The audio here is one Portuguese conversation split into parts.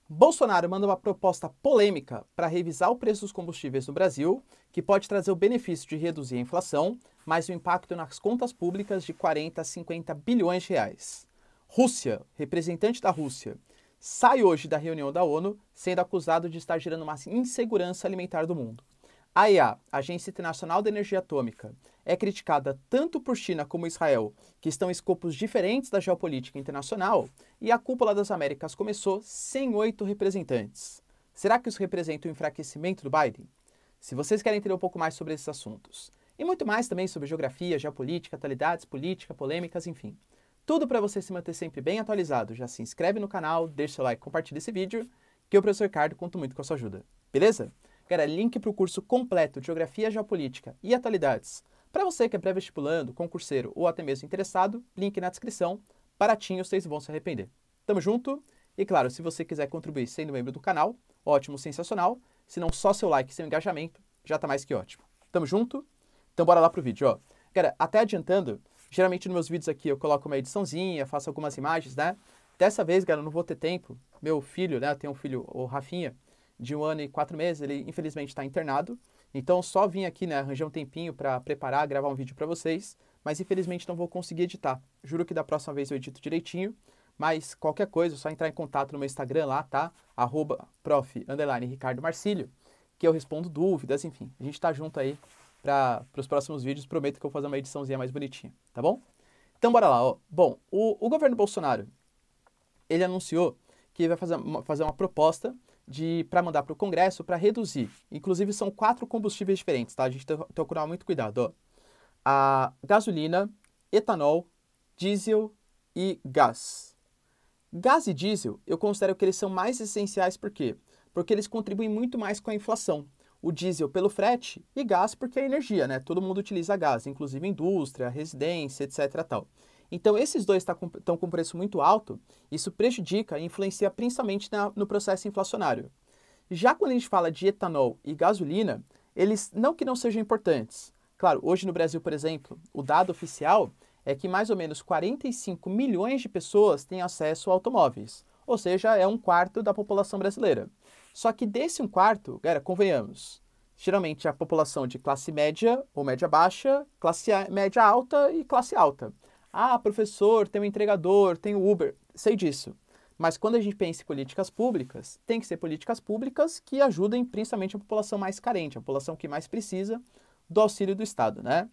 Bolsonaro manda uma proposta polêmica para revisar o preço dos combustíveis no Brasil, que pode trazer o benefício de reduzir a inflação, mas o impacto nas contas públicas de 40 a 50 bilhões de reais. Rússia, representante da Rússia, sai hoje da reunião da ONU sendo acusado de estar gerando uma insegurança alimentar do mundo. A IEA, Agência Internacional de Energia Atômica, é criticada tanto por China como Israel, que estão em escopos diferentes da geopolítica internacional, e a Cúpula das Américas começou sem 8 representantes. Será que isso representa o enfraquecimento do Biden? Se vocês querem entender um pouco mais sobre esses assuntos, e muito mais também sobre geografia, geopolítica, atualidades, política, polêmicas, enfim, tudo para você se manter sempre bem atualizado, já se inscreve no canal, deixa seu like, compartilha esse vídeo, que eu, professor Ricardo, conto muito com a sua ajuda. Beleza? Galera, link para o curso completo de Geografia, Geopolítica e Atualidades. Para você que é pré-vestibulando, concurseiro ou até mesmo interessado, link na descrição. Baratinho, vocês vão se arrepender. Tamo junto? E claro, se você quiser contribuir sendo membro do canal, ótimo, sensacional. Se não, só seu like e seu engajamento, já tá mais que ótimo. Tamo junto? Então bora lá pro vídeo, ó. Galera, até adiantando, geralmente nos meus vídeos aqui eu coloco uma ediçãozinha, faço algumas imagens, né? Dessa vez, galera, eu não vou ter tempo. Meu filho, né, eu tenho um filho, o Rafinha, de 1 ano e 4 meses, ele infelizmente está internado, então só vim aqui, né, arranjar um tempinho para preparar, gravar um vídeo para vocês, mas infelizmente não vou conseguir editar. Juro que da próxima vez eu edito direitinho, mas qualquer coisa é só entrar em contato no meu Instagram lá, tá? @prof_Ricardo Marcílio, que eu respondo dúvidas, enfim. A gente tá junto aí para os próximos vídeos, prometo que eu vou fazer uma ediçãozinha mais bonitinha, tá bom? Então bora lá, ó. Bom, o governo Bolsonaro, ele anunciou que vai fazer uma proposta para mandar para o Congresso para reduzir. Inclusive, são 4 combustíveis diferentes, tá? A gente tem que tomar muito cuidado, ó. A gasolina, etanol, diesel e gás. Gás e diesel, eu considero que eles são mais essenciais, por quê? Porque eles contribuem muito mais com a inflação. O diesel pelo frete e gás porque é energia, né? Todo mundo utiliza gás, inclusive indústria, residência, etc. tal. Então, esses dois estão com preço muito alto, isso prejudica e influencia principalmente no processo inflacionário. Já quando a gente fala de etanol e gasolina, eles não que não sejam importantes. Claro, hoje no Brasil, por exemplo, o dado oficial é que mais ou menos 45 milhões de pessoas têm acesso a automóveis, ou seja, é 1/4 da população brasileira. Só que desse 1/4, galera, convenhamos, geralmente é a população de classe média ou média baixa, classe média alta e classe alta. Ah, professor, tem um entregador, tem o Uber, sei disso. Mas quando a gente pensa em políticas públicas, tem que ser políticas públicas que ajudem principalmente a população mais carente, a população que mais precisa do auxílio do Estado, né?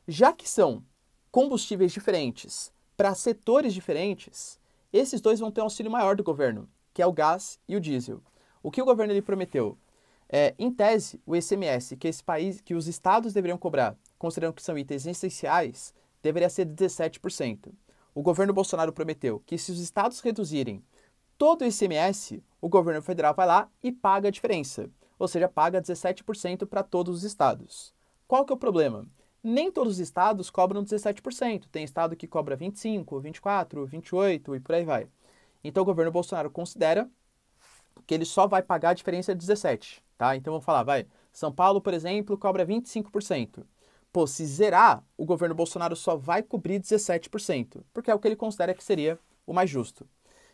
Já que são combustíveis diferentes para setores diferentes, esses dois vão ter um auxílio maior do governo, que é o gás e o diesel. O que o governo ele prometeu? Em tese, o ICMS que os estados deveriam cobrar, considerando que são itens essenciais, deveria ser 17%. O governo Bolsonaro prometeu que se os estados reduzirem todo o ICMS, o governo federal vai lá e paga a diferença, ou seja, paga 17% para todos os estados. Qual que é o problema? Nem todos os estados cobram 17%. Tem estado que cobra 25%, 24%, 28% e por aí vai. Então o governo Bolsonaro considera que ele só vai pagar a diferença de 17%. Tá? Então vamos falar, vai. São Paulo, por exemplo, cobra 25%. Pô, se zerar, o governo Bolsonaro só vai cobrir 17%, porque é o que ele considera que seria o mais justo.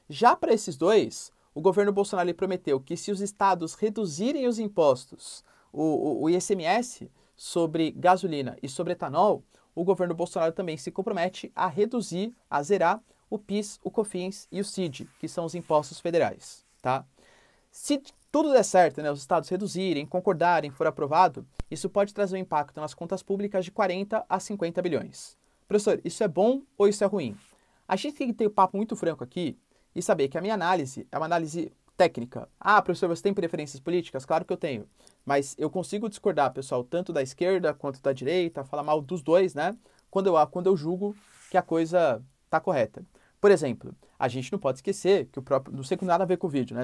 Já para esses dois, o governo Bolsonaro ele prometeu que se os estados reduzirem os impostos, o ICMS, sobre gasolina e sobre etanol, o governo Bolsonaro também se compromete a reduzir, a zerar o PIS, o COFINS e o CID, que são os impostos federais, tá? Se tudo der certo, né, os estados reduzirem, concordarem, for aprovado, isso pode trazer um impacto nas contas públicas de 40 a 50 bilhões. Professor, isso é bom ou isso é ruim? A gente tem que ter um papo muito franco aqui e saber que a minha análise é uma análise técnica. Ah, professor, você tem preferências políticas? Claro que eu tenho. Mas eu consigo discordar, pessoal, tanto da esquerda quanto da direita, falar mal dos dois, né? Quando eu julgo que a coisa está correta. Por exemplo, a gente não pode esquecer que não sei com nada a ver com o vídeo, né?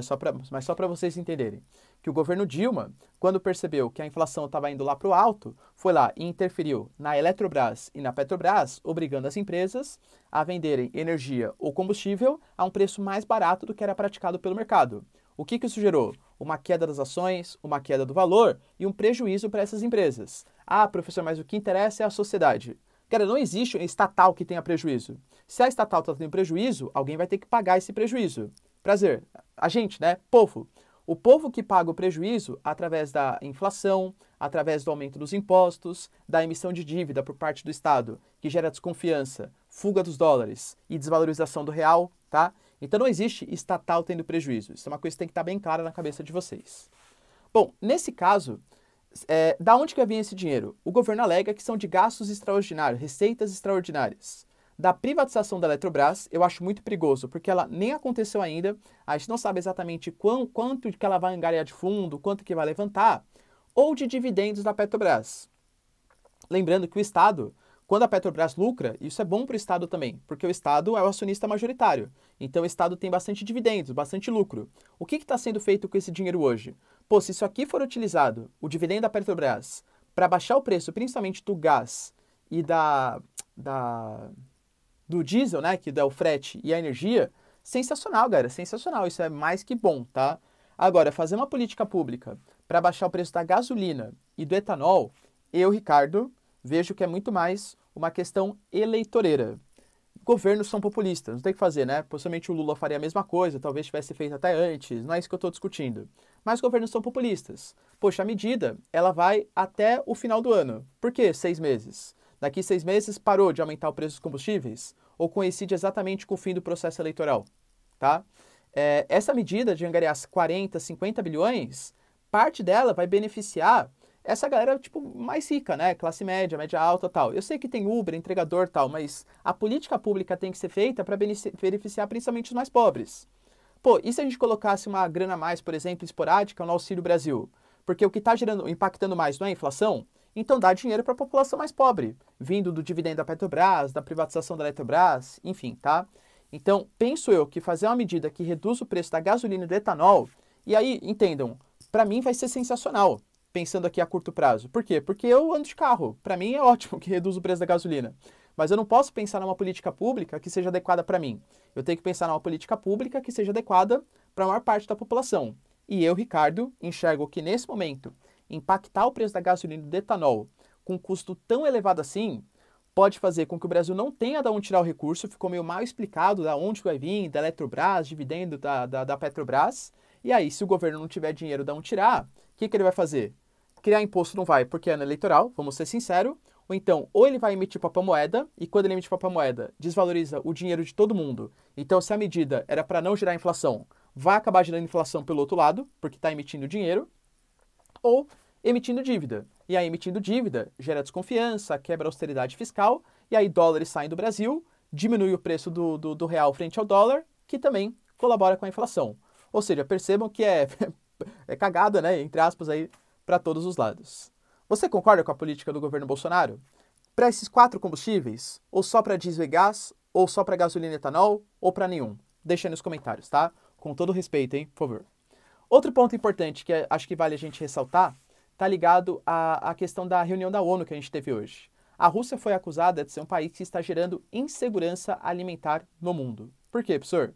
Mas só para vocês entenderem, que o governo Dilma, quando percebeu que a inflação estava indo lá para o alto, foi lá e interferiu na Eletrobras e na Petrobras, obrigando as empresas a venderem energia ou combustível a um preço mais barato do que era praticado pelo mercado. O que isso gerou? Uma queda das ações, uma queda do valor e um prejuízo para essas empresas. Ah, professor, mas o que interessa é a sociedade. Cara, não existe estatal que tenha prejuízo. Se a estatal está tendo prejuízo, alguém vai ter que pagar esse prejuízo. Prazer. A gente, né? Povo. O povo que paga o prejuízo através da inflação, através do aumento dos impostos, da emissão de dívida por parte do Estado, que gera desconfiança, fuga dos dólares e desvalorização do real, tá? Então não existe estatal tendo prejuízo. Isso é uma coisa que tem que estar bem clara na cabeça de vocês. Bom, nesse caso, da onde que vai vir esse dinheiro? O governo alega que são de gastos extraordinários, receitas extraordinárias. Da privatização da Eletrobras, eu acho muito perigoso, porque ela nem aconteceu ainda, a gente não sabe exatamente quanto que ela vai angariar de fundo, quanto que vai levantar, ou de dividendos da Petrobras. Lembrando que o Estado, quando a Petrobras lucra, isso é bom para o Estado também, porque o Estado é o acionista majoritário, então o Estado tem bastante dividendos, bastante lucro. O que está sendo feito com esse dinheiro hoje? Pô, se isso aqui for utilizado, o dividendo da Petrobras, para baixar o preço, principalmente do gás e do diesel, né, que dá o frete e a energia, sensacional, galera, sensacional, isso é mais que bom, tá? Agora, fazer uma política pública para baixar o preço da gasolina e do etanol, eu, Ricardo, vejo que é muito mais uma questão eleitoreira. Governos são populistas, não tem o que fazer, né? Possivelmente o Lula faria a mesma coisa, talvez tivesse feito até antes, não é isso que eu estou discutindo. Mas governos são populistas. Poxa, a medida, ela vai até o final do ano. Por quê 6 meses? Daqui 6 meses parou de aumentar o preço dos combustíveis? Ou coincide exatamente com o fim do processo eleitoral? Tá? Essa medida de angariar 40, 50 bilhões, parte dela vai beneficiar essa galera tipo mais rica, né? Classe média, média alta, tal. Eu sei que tem Uber, entregador, tal, mas a política pública tem que ser feita para beneficiar principalmente os mais pobres. Pô, e se a gente colocasse uma grana a mais, por exemplo, esporádica no Auxílio Brasil? Porque o que está impactando mais não é a inflação? Então dá dinheiro para a população mais pobre, vindo do dividendo da Petrobras, da privatização da Eletrobras, enfim, tá? Então, penso eu que fazer uma medida que reduz o preço da gasolina e do etanol, e aí, entendam, para mim vai ser sensacional, pensando aqui a curto prazo. Por quê? Porque eu ando de carro, para mim é ótimo que reduz o preço da gasolina. Mas eu não posso pensar numa política pública que seja adequada para mim. Eu tenho que pensar numa política pública que seja adequada para a maior parte da população. E eu, Ricardo, enxergo que nesse momento, impactar o preço da gasolina e do etanol com um custo tão elevado assim, pode fazer com que o Brasil não tenha de onde tirar o recurso, ficou meio mal explicado da onde vai vir, da Eletrobras, dividendo da Petrobras, e aí se o governo não tiver dinheiro de onde tirar, o que ele vai fazer? Criar imposto não vai, porque é ano eleitoral, vamos ser sinceros, ou então, ou ele vai emitir papel-moeda, e quando ele emitir papel-moeda, desvaloriza o dinheiro de todo mundo. Então, se a medida era para não gerar inflação, vai acabar gerando inflação pelo outro lado, porque está emitindo dinheiro, ou emitindo dívida. E aí, emitindo dívida, gera desconfiança, quebra a austeridade fiscal, e aí dólares saem do Brasil, diminui o preço do real frente ao dólar, que também colabora com a inflação. Ou seja, percebam que é cagada, né, entre aspas, aí, para todos os lados. Você concorda com a política do governo Bolsonaro? Para esses 4 combustíveis? Ou só para diesel e gás? Ou só para gasolina e etanol? Ou para nenhum? Deixa aí nos comentários, tá? Com todo respeito, hein, por favor. Outro ponto importante que acho que vale a gente ressaltar está ligado à questão da reunião da ONU que a gente teve hoje. A Rússia foi acusada de ser um país que está gerando insegurança alimentar no mundo. Por quê, professor?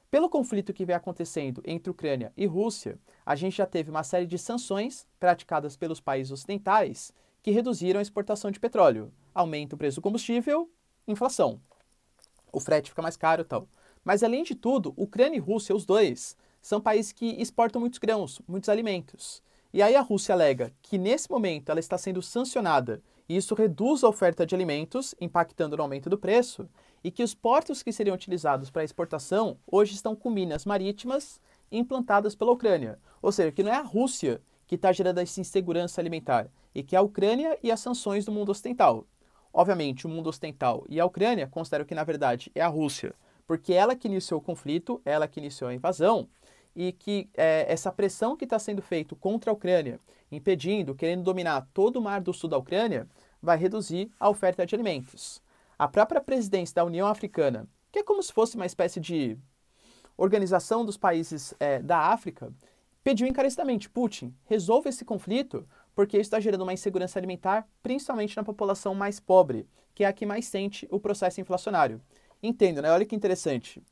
Pelo conflito que vem acontecendo entre Ucrânia e Rússia, a gente já teve uma série de sanções praticadas pelos países ocidentais que reduziram a exportação de petróleo. Aumenta o preço do combustível, inflação. O frete fica mais caro e tal. Mas, além de tudo, Ucrânia e Rússia, os dois, são países que exportam muitos grãos, muitos alimentos. E aí a Rússia alega que, nesse momento, ela está sendo sancionada e isso reduz a oferta de alimentos, impactando no aumento do preço, e que os portos que seriam utilizados para exportação hoje estão com minas marítimas implantadas pela Ucrânia. Ou seja, que não é a Rússia que está gerando essa insegurança alimentar, e que é a Ucrânia e as sanções do mundo ocidental. Obviamente, o mundo ocidental e a Ucrânia consideram que, na verdade, é a Rússia, porque ela que iniciou o conflito, ela que iniciou a invasão, e que essa pressão que está sendo feita contra a Ucrânia, impedindo, querendo dominar todo o mar do sul da Ucrânia, vai reduzir a oferta de alimentos. A própria presidência da União Africana, que é como se fosse uma espécie de organização dos países da África, pediu encarecidamente, Putin, resolva esse conflito, porque isso está gerando uma insegurança alimentar, principalmente na população mais pobre, que é a que mais sente o processo inflacionário. Entenda, né? Olha que interessante.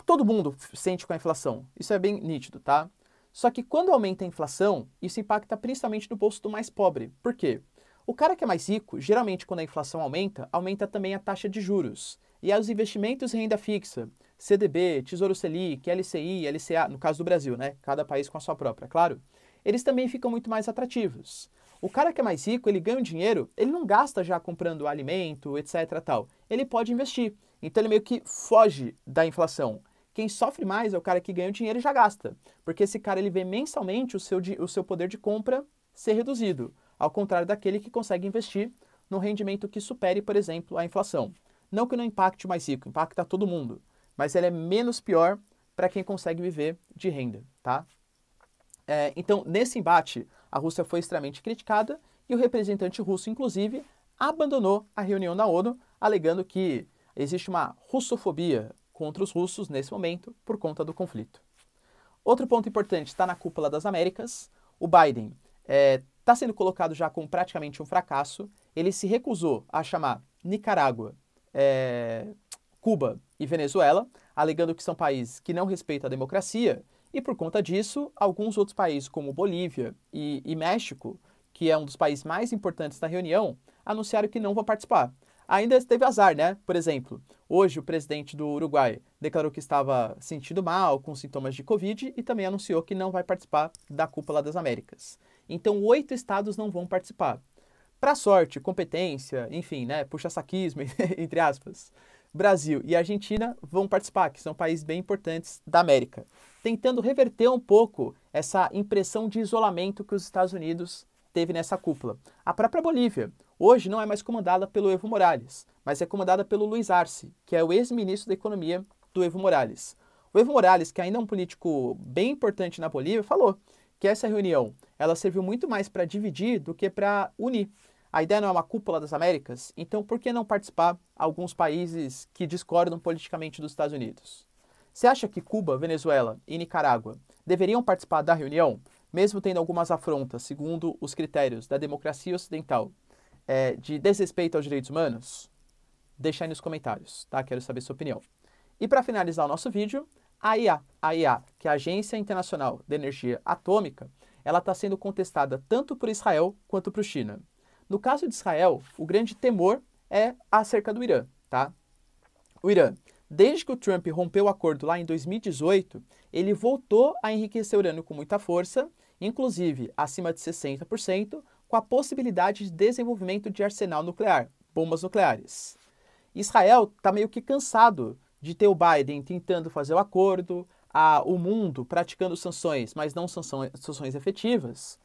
Todo mundo sente com a inflação, isso é bem nítido, tá? Só que quando aumenta a inflação, isso impacta principalmente no bolso do mais pobre. Por quê? O cara que é mais rico, geralmente quando a inflação aumenta, aumenta também a taxa de juros. E aí os investimentos em renda fixa, CDB, Tesouro Selic, LCI, LCA, no caso do Brasil, né? Cada país com a sua própria, claro. Eles também ficam muito mais atrativos. O cara que é mais rico, ele ganha um dinheiro, ele não gasta já comprando alimento, etc, tal. Ele pode investir. Então ele meio que foge da inflação. Quem sofre mais é o cara que ganha o dinheiro e já gasta. Porque esse cara ele vê mensalmente o seu poder de compra ser reduzido. Ao contrário daquele que consegue investir num rendimento que supere, por exemplo, a inflação. Não que não impacte o mais rico, impacta todo mundo. Mas ele é menos pior para quem consegue viver de renda, tá? Então, nesse embate, a Rússia foi extremamente criticada e o representante russo, inclusive, abandonou a reunião na ONU, alegando que existe uma russofobia contra os russos nesse momento por conta do conflito. Outro ponto importante está na Cúpula das Américas. O Biden está sendo colocado já como praticamente um fracasso. Ele se recusou a chamar Nicarágua, Cuba e Venezuela, alegando que são países que não respeitam a democracia. E por conta disso, alguns outros países, como Bolívia e México, que é um dos países mais importantes da reunião, anunciaram que não vão participar. Ainda teve azar, né? Por exemplo, hoje o presidente do Uruguai declarou que estava sentindo mal, com sintomas de Covid, e também anunciou que não vai participar da Cúpula das Américas. Então, 8 estados não vão participar. Para sorte, competência, enfim, né? Puxa-saquismo, entre aspas, Brasil e Argentina vão participar, que são países bem importantes da América, tentando reverter um pouco essa impressão de isolamento que os Estados Unidos teve nessa cúpula. A própria Bolívia, hoje não é mais comandada pelo Evo Morales, mas é comandada pelo Luiz Arce, que é o ex-ministro da Economia do Evo Morales. O Evo Morales, que ainda é um político bem importante na Bolívia, falou que essa reunião ela serviu muito mais para dividir do que para unir. A ideia não é uma cúpula das Américas, então por que não participar alguns países que discordam politicamente dos Estados Unidos? Você acha que Cuba, Venezuela e Nicarágua deveriam participar da reunião, mesmo tendo algumas afrontas, segundo os critérios da democracia ocidental, de desrespeito aos direitos humanos? Deixa aí nos comentários, tá? Quero saber sua opinião. E para finalizar o nosso vídeo, a AIEA, que é a Agência Internacional de Energia Atômica, ela está sendo contestada tanto por Israel quanto por China. No caso de Israel, o grande temor é acerca do Irã, tá? O Irã, desde que o Trump rompeu o acordo lá em 2018, ele voltou a enriquecer urânio com muita força, inclusive acima de 60%, com a possibilidade de desenvolvimento de arsenal nuclear, bombas nucleares. Israel está meio que cansado de ter o Biden tentando fazer o acordo, o mundo praticando sanções, mas não sanções efetivas.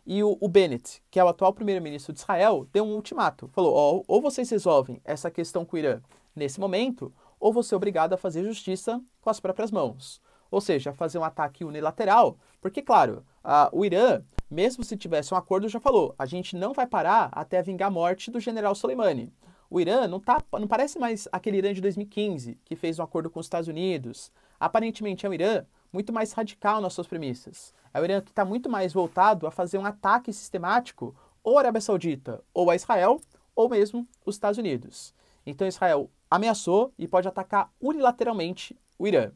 E o Bennett, que é o atual primeiro-ministro de Israel, deu um ultimato. Falou, ou vocês resolvem essa questão com o Irã nesse momento, ou você é obrigado a fazer justiça com as próprias mãos. Ou seja, fazer um ataque unilateral, porque, claro, o Irã, mesmo se tivesse um acordo, já falou, a gente não vai parar até vingar a morte do general Soleimani. O Irã não parece mais aquele Irã de 2015, que fez um acordo com os Estados Unidos. Aparentemente é um Irã muito mais radical nas suas premissas. É o Irã que está muito mais voltado a fazer um ataque sistemático ou à Arábia Saudita, ou a Israel, ou mesmo os Estados Unidos. Então Israel ameaçou e pode atacar unilateralmente o Irã.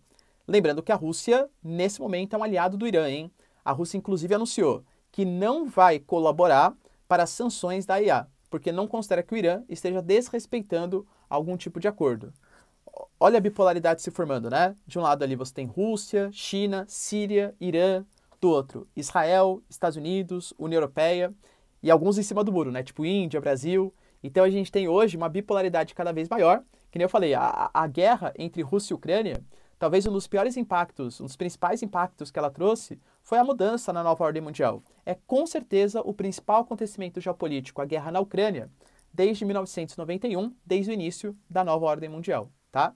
Lembrando que a Rússia, nesse momento, é um aliado do Irã, hein? A Rússia, inclusive, anunciou que não vai colaborar para as sanções da AIEA, porque não considera que o Irã esteja desrespeitando algum tipo de acordo. Olha a bipolaridade se formando, né? De um lado ali você tem Rússia, China, Síria, Irã, do outro Israel, Estados Unidos, União Europeia e alguns em cima do muro, né? Tipo Índia, Brasil. Então a gente tem hoje uma bipolaridade cada vez maior. Que nem eu falei, a guerra entre Rússia e Ucrânia, talvez um dos piores impactos, um dos principais impactos que ela trouxe foi a mudança na nova ordem mundial. É com certeza o principal acontecimento geopolítico, a guerra na Ucrânia, desde 1991, desde o início da nova ordem mundial, tá?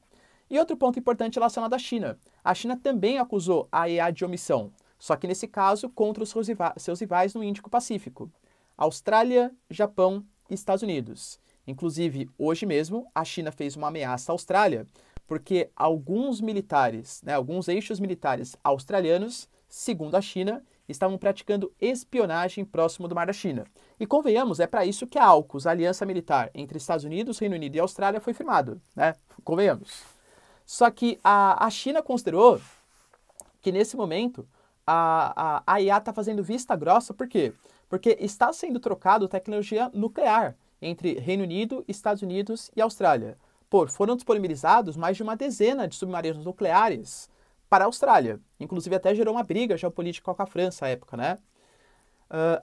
E outro ponto importante relacionado à China. A China também acusou a AIEA de omissão, só que nesse caso contra os seus rivais no Índico-Pacífico. Austrália, Japão e Estados Unidos. Inclusive, hoje mesmo, a China fez uma ameaça à Austrália, porque alguns militares, alguns eixos militares australianos, segundo a China, estavam praticando espionagem próximo do Mar da China. E convenhamos, é para isso que a AUKUS, a aliança militar entre Estados Unidos, Reino Unido e Austrália, foi firmado, né? Convenhamos. Só que a China considerou que nesse momento a AIEA está fazendo vista grossa, por quê? Porque está sendo trocado tecnologia nuclear entre Reino Unido, Estados Unidos e Austrália. supor, foram disponibilizados mais de uma dezena de submarinos nucleares para a Austrália. Inclusive até gerou uma briga geopolítica com a França à época, né?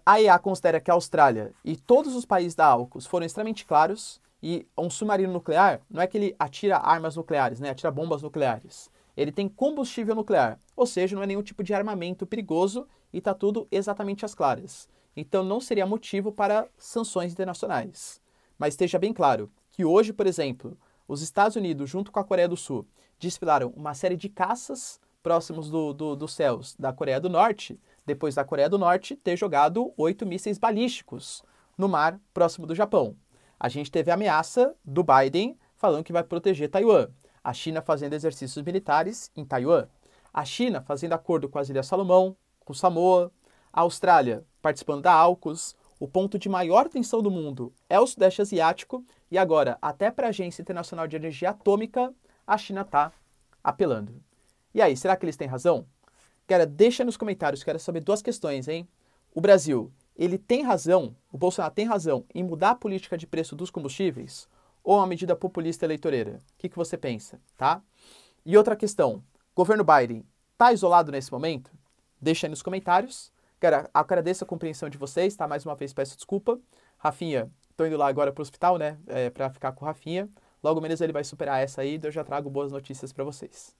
A IEA considera que a Austrália e todos os países da AUKUS foram extremamente claros e um submarino nuclear não é que ele atira armas nucleares, né? Atira bombas nucleares. Ele tem combustível nuclear, ou seja, não é nenhum tipo de armamento perigoso e está tudo exatamente às claras. Então não seria motivo para sanções internacionais. Mas esteja bem claro que hoje, por exemplo, os Estados Unidos, junto com a Coreia do Sul, desfilaram uma série de caças próximos dos céus da Coreia do Norte, depois da Coreia do Norte ter jogado 8 mísseis balísticos no mar próximo do Japão. A gente teve a ameaça do Biden falando que vai proteger Taiwan. A China fazendo exercícios militares em Taiwan. A China fazendo acordo com as Ilhas Salomão, com Samoa. A Austrália participando da AUKUS. O ponto de maior tensão do mundo é o Sudeste Asiático. E agora, até para a Agência Internacional de Energia Atômica, a China está apelando. E aí, será que eles têm razão? Cara, deixa nos comentários, quero saber duas questões, hein? O Brasil, ele tem razão, o Bolsonaro tem razão em mudar a política de preço dos combustíveis ou uma medida populista eleitoreira? O que você pensa, tá? E outra questão, governo Biden tá isolado nesse momento? Deixa aí nos comentários. Cara, agradeço a compreensão de vocês, tá? Mais uma vez peço desculpa. Rafinha, tô indo lá agora pro hospital, né? Pra ficar com o Rafinha. Logo menos ele vai superar essa aí, eu já trago boas notícias para vocês.